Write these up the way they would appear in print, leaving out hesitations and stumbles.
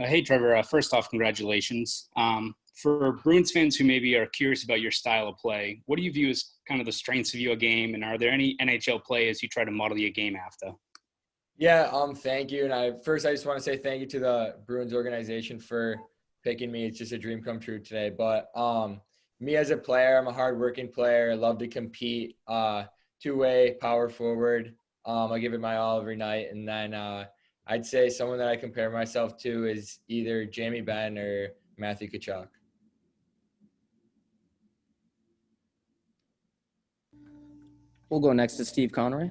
Hey, Trevor. First off, congratulations. For Bruins fans who maybe are curious about your style of play, what do you view as kind of the strengths of your game, and are there any NHL players you try to model your game after? Yeah, thank you. And I just want to say thank you to the Bruins organization for picking me. It's just a dream come true today. But me as a player, I'm a hardworking player. I love to compete. Two-way, power forward. I give it my all every night. And then I'd say someone that I compare myself to is either Jamie Benn or Matthew Tkachuk. We'll go next to Steve Conroy.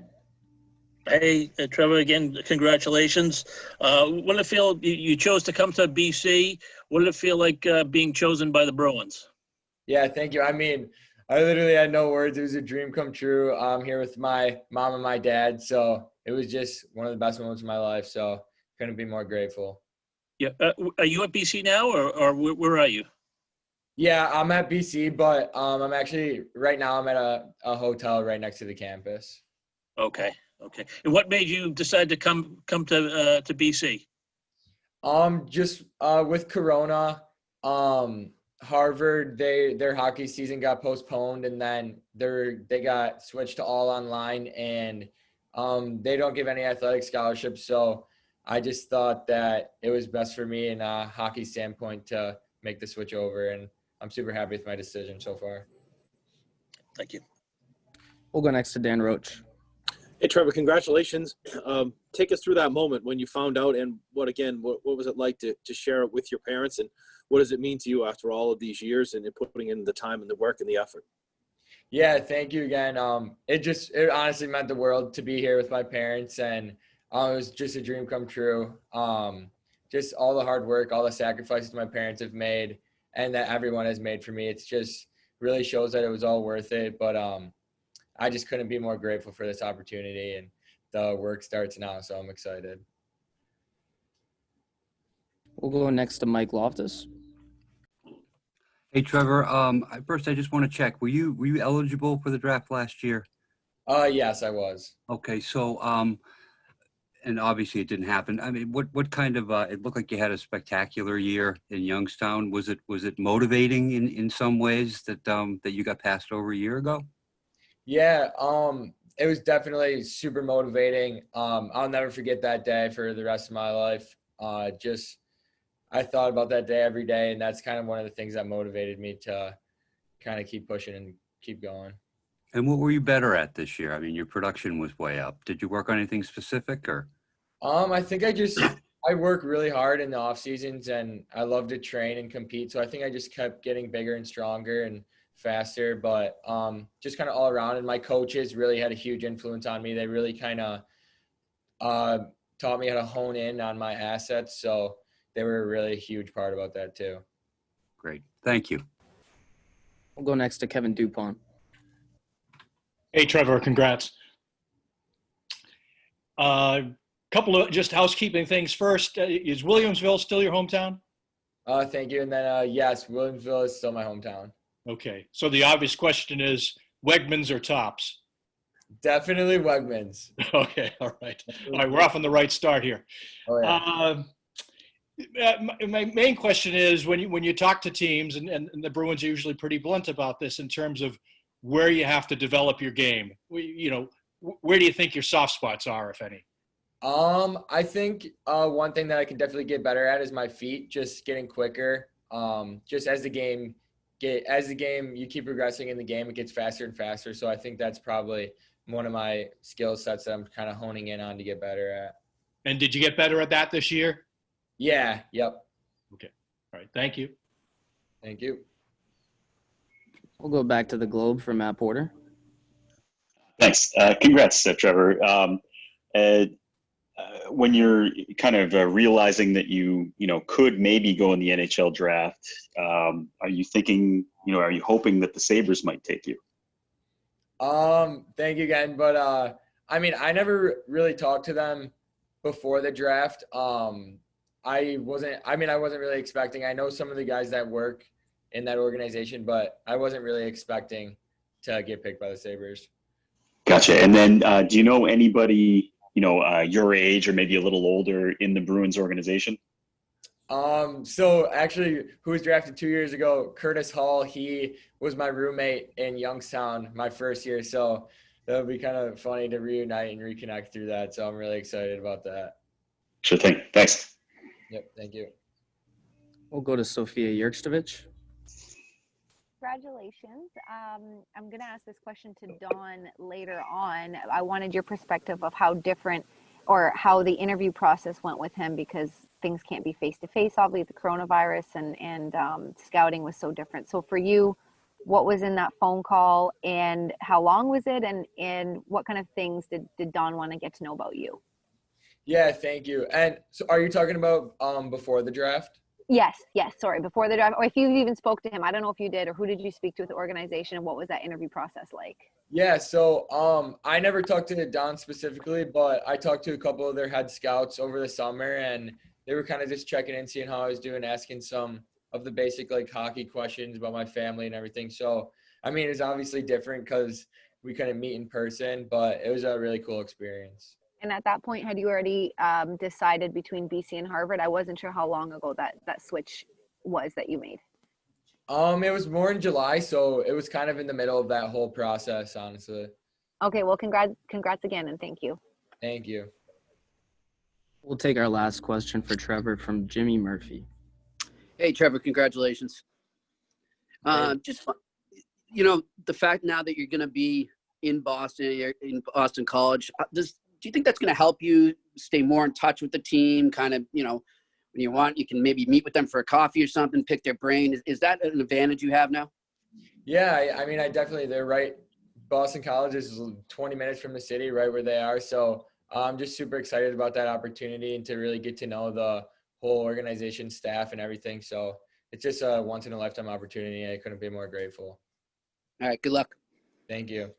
Hey, Trevor, again, congratulations. What did it feel, you chose to come to BC. What did it feel like being chosen by the Bruins? Yeah, thank you. I mean, I literally had no words. It was a dream come true. I'm here with my mom and my dad. So it was just one of the best moments of my life. So couldn't be more grateful. Yeah. Are you at BC now or where are you? Yeah, I'm at BC, but I'm actually right now I'm at a hotel right next to the campus. Okay. And what made you decide to come to BC? Just with Corona, Harvard, their hockey season got postponed, and then they got switched to all online, and they don't give any athletic scholarships. So I just thought that it was best for me in a hockey standpoint to make the switch over, and I'm super happy with my decision so far. Thank you. We'll go next to Dan Roach. Hey, Trevor, congratulations. Take us through that moment when you found out, and what was it like to share it with your parents, and what does it mean to you after all of these years and putting in the time and the work and the effort? Yeah, thank you again. It honestly meant the world to be here with my parents, and it was just a dream come true. Just all the hard work, all the sacrifices my parents have made, and that everyone has made for me. It's just really shows that it was all worth it. But I just couldn't be more grateful for this opportunity, and the work starts now, so I'm excited. We'll go next to Mike Loftus. Hey, Trevor. First, I just want to check. Were you eligible for the draft last year? Yes, I was. Okay, so and obviously it didn't happen. I mean, what kind of it looked like you had a spectacular year in Youngstown. Was it motivating in some ways that you got passed over a year ago? Yeah, it was definitely super motivating. I'll never forget that day for the rest of my life. I thought about that day every day, and that's kind of one of the things that motivated me to kind of keep pushing and keep going. And what were you better at this year? I mean, your production was way up. Did you work on anything specific, or? I think I work really hard in the off seasons, and I love to train and compete. So I think I just kept getting bigger and stronger and faster, but just kind of all around. And my coaches really had a huge influence on me. They really kind of taught me how to hone in on my assets. So they were a really huge part about that too. Great. Thank you. We'll go next to Kevin Dupont. Hey, Trevor, congrats. Couple of just housekeeping things first. Is Williamsville still your hometown? Thank you. And then, yes, Williamsville is still my hometown. Okay. So the obvious question is Wegmans or Tops? Definitely Wegmans. Okay. All right. All right. We're off on the right start here. Oh, yeah. My main question is when you talk to teams, and the Bruins are usually pretty blunt about this in terms of where you have to develop your game. Where do you think your soft spots are, if any? I think one thing that I can definitely get better at is my feet, just getting quicker. Just as the game you keep progressing in the game, it gets faster and faster. So I think that's probably one of my skill sets that I'm kind of honing in on to get better at. And did you get better at that this year? Yeah. Yep. Okay. All right. Thank you. Thank you. We'll go back to the Globe for Matt Porter. Thanks. Congrats, Trevor. When you're kind of realizing that you could maybe go in the NHL draft, are you thinking, are you hoping that the Sabres might take you? Thank you again. But I mean, I never really talked to them before the draft. I wasn't really expecting. I know some of the guys that work in that organization, but I wasn't really expecting to get picked by the Sabres. Gotcha. And then do you know anybody, your age or maybe a little older in the Bruins organization? So actually, who was drafted 2 years ago, Curtis Hall, he was my roommate in Youngstown my first year. So that would be kind of funny to reunite and reconnect through that. So I'm really excited about that. Sure thing. Thanks. Yep. Thank you. We'll go to Sophia Yerkstovich. Congratulations. I'm going to ask this question to Dawn later on. I wanted your perspective of how different or how the interview process went with him, because things can't be face-to-face, obviously, the coronavirus, and scouting was so different. So for you, what was in that phone call, and how long was it, and what kind of things did Dawn want to get to know about you? Yeah, thank you. And so are you talking about before the draft? Yes, sorry, before the draft, or if you even spoke to him. I don't know if you did, or who did you speak to at the organization, and what was that interview process like? Yeah, so I never talked to Don specifically, but I talked to a couple of their head scouts over the summer, and they were kind of just checking in, seeing how I was doing, asking some of the basic like hockey questions about my family and everything. So, I mean, it's obviously different because we couldn't meet in person, but it was a really cool experience. And at that point, had you already decided between BC and Harvard? I wasn't sure how long ago that switch was that you made. It was more in July, so it was kind of in the middle of that whole process, honestly. Okay, well, congrats again, and thank you. Thank you. We'll take our last question for Trevor from Jimmy Murphy. Hey, Trevor, congratulations. Just, the fact now that you're going to be in Boston, you're in Boston College, do you think that's going to help you stay more in touch with the team? Kind of, when you want, you can maybe meet with them for a coffee or something, pick their brain. Is that an advantage you have now? Yeah, I mean, they're right. Boston College is 20 minutes from the city, right where they are. So I'm just super excited about that opportunity and to really get to know the whole organization, staff, and everything. So it's just a once-in-a-lifetime opportunity. I couldn't be more grateful. All right, good luck. Thank you.